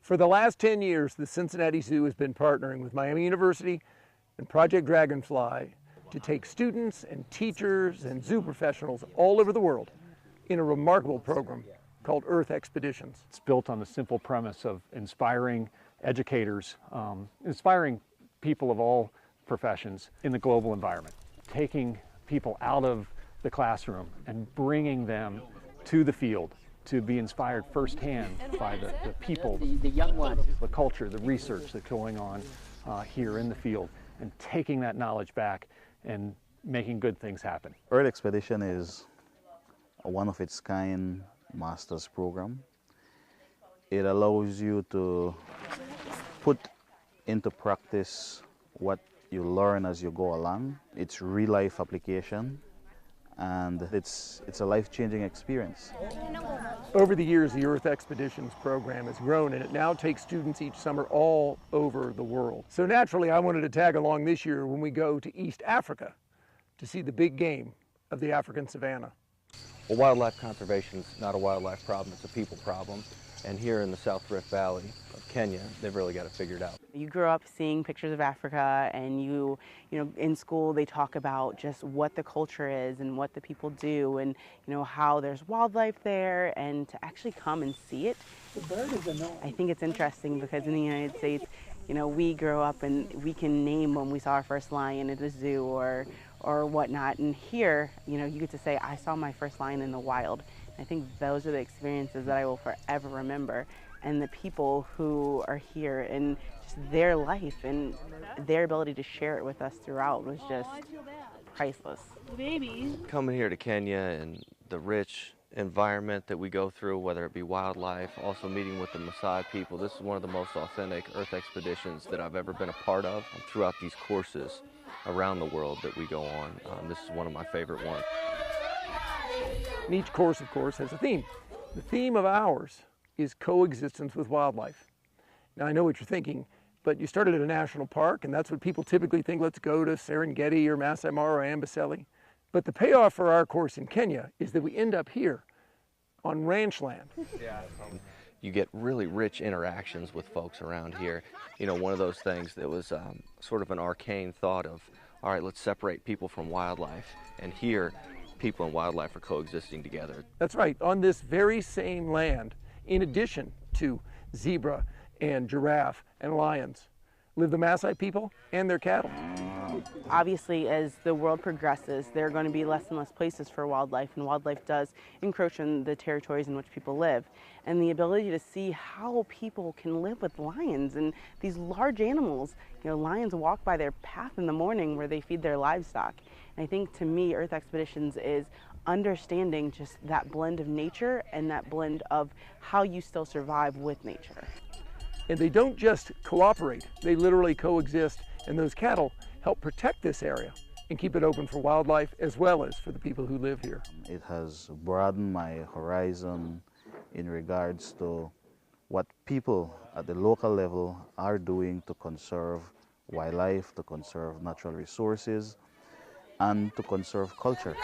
For the last 10 years, the Cincinnati Zoo has been partnering with Miami University and Project Dragonfly to take students and teachers and zoo professionals all over the world in a remarkable program called Earth Expeditions. It's built on the simple premise of inspiring educators, inspiring people of all professions in the global environment, taking people out of the classroom and bringing them to the field to be inspired firsthand by the people, the young ones, the culture, the research that's going on here in the field, and taking that knowledge back and making good things happen. Earth Expedition is a one-of-its-kind master's program. It allows you to put into practice what you learn as you go along. It's real-life application, and it's a life-changing experience. Over the years, the Earth Expeditions program has grown, and it now takes students each summer all over the world. So naturally, I wanted to tag along this year when we go to East Africa to see the big game of the African savanna. Well, wildlife conservation is not a wildlife problem, it's a people problem. And here in the South Rift Valley of Kenya, they've really got it figured out. You grew up seeing pictures of Africa, and you know, in school they talk about just what the culture is and what the people do, and how there's wildlife there, and to actually come and see it. I think it's interesting because in the United States, we grow up and we can name when we saw our first lion at the zoo or whatnot, and here, you get to say, I saw my first lion in the wild. I think those are the experiences that I will forever remember, and the people who are here and just their life and their ability to share it with us throughout was just priceless. Coming here to Kenya and the rich environment that we go through, whether it be wildlife, also meeting with the Maasai people, this is one of the most authentic Earth Expeditions that I've ever been a part of. Throughout these courses around the world that we go on, this is one of my favorite ones. And each course, of course, has a theme. The theme of ours is coexistence with wildlife. Now, I know what you're thinking, but you started at a national park, and that's what people typically think, let's go to Serengeti or Masai Mara or Amboseli. But the payoff for our course in Kenya is that we end up here on ranch land. You get really rich interactions with folks around here. One of those things that was sort of an arcane thought of, all right, let's separate people from wildlife. And here, people and wildlife are coexisting together. That's right, on this very same land, in addition to zebra and giraffe and lions, live the Maasai people and their cattle. Obviously, as the world progresses, there are going to be less and less places for wildlife, and wildlife does encroach on the territories in which people live. And the ability to see how people can live with lions and these large animals. Lions walk by their path in the morning where they feed their livestock. And I think, to me, Earth Expeditions is understanding just that blend of nature and that blend of how you still survive with nature. And they don't just cooperate, they literally coexist, and those cattle help protect this area and keep it open for wildlife as well as for the people who live here. It has broadened my horizon in regards to what people at the local level are doing to conserve wildlife, to conserve natural resources, and to conserve culture.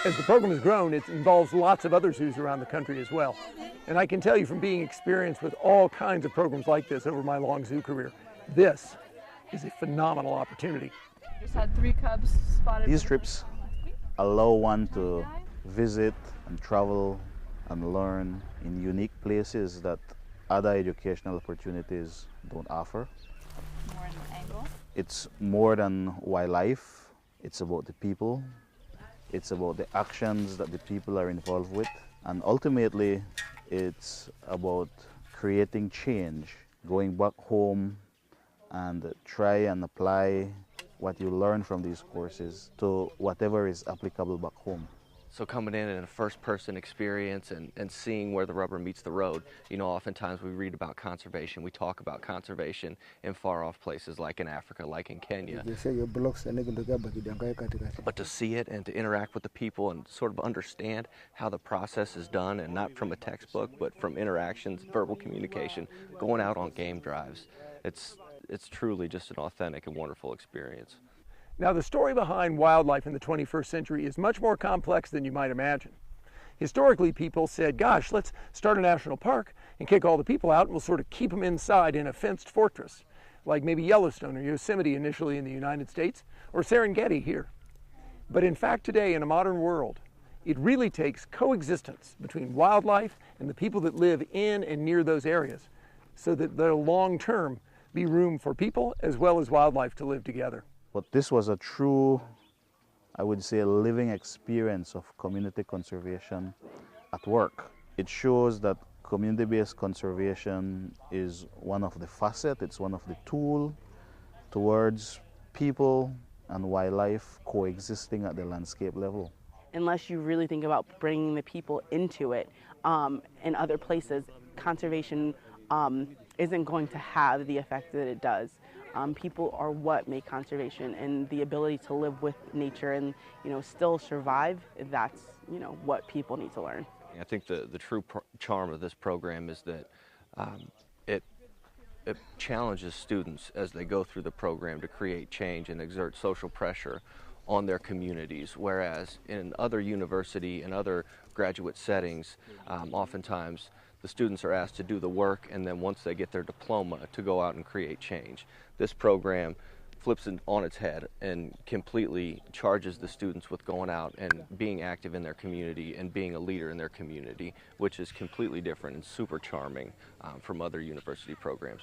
As the program has grown, it involves lots of other zoos around the country as well. And I can tell you from being experienced with all kinds of programs like this over my long zoo career, this is a phenomenal opportunity. Just had 3 cubs spotted. These trips allow one to visit and travel and learn in unique places that other educational opportunities don't offer. More in the angle. It's more than wildlife. It's about the people. It's about the actions that the people are involved with. And ultimately, it's about creating change, going back home and try and apply what you learn from these courses to whatever is applicable back home. So coming in a first-person experience and seeing where the rubber meets the road, oftentimes we read about conservation, we talk about conservation in far-off places like in Africa, like in Kenya. But to see it and to interact with the people and sort of understand how the process is done, and not from a textbook, but from interactions, verbal communication, going out on game drives, it's truly just an authentic and wonderful experience. Now, the story behind wildlife in the 21st century is much more complex than you might imagine. Historically, people said, gosh, let's start a national park and kick all the people out, and we'll sort of keep them inside in a fenced fortress, like maybe Yellowstone or Yosemite initially in the United States, or Serengeti here. But in fact, today in a modern world, it really takes coexistence between wildlife and the people that live in and near those areas, so that there'll long term be room for people as well as wildlife to live together. But this was a true, I would say, living experience of community conservation at work. It shows that community-based conservation is one of the facets, it's one of the tools towards people and wildlife coexisting at the landscape level. Unless you really think about bringing the people into it in other places, conservation isn't going to have the effect that it does. People are what make conservation, and the ability to live with nature and still survive, that's what people need to learn. I think the true charm of this program is that it challenges students as they go through the program to create change and exert social pressure on their communities, whereas in other university and other graduate settings, oftentimes the students are asked to do the work, and then once they get their diploma, to go out and create change. This program flips it on its head and completely charges the students with going out and being active in their community and being a leader in their community, which is completely different and super charming from other university programs.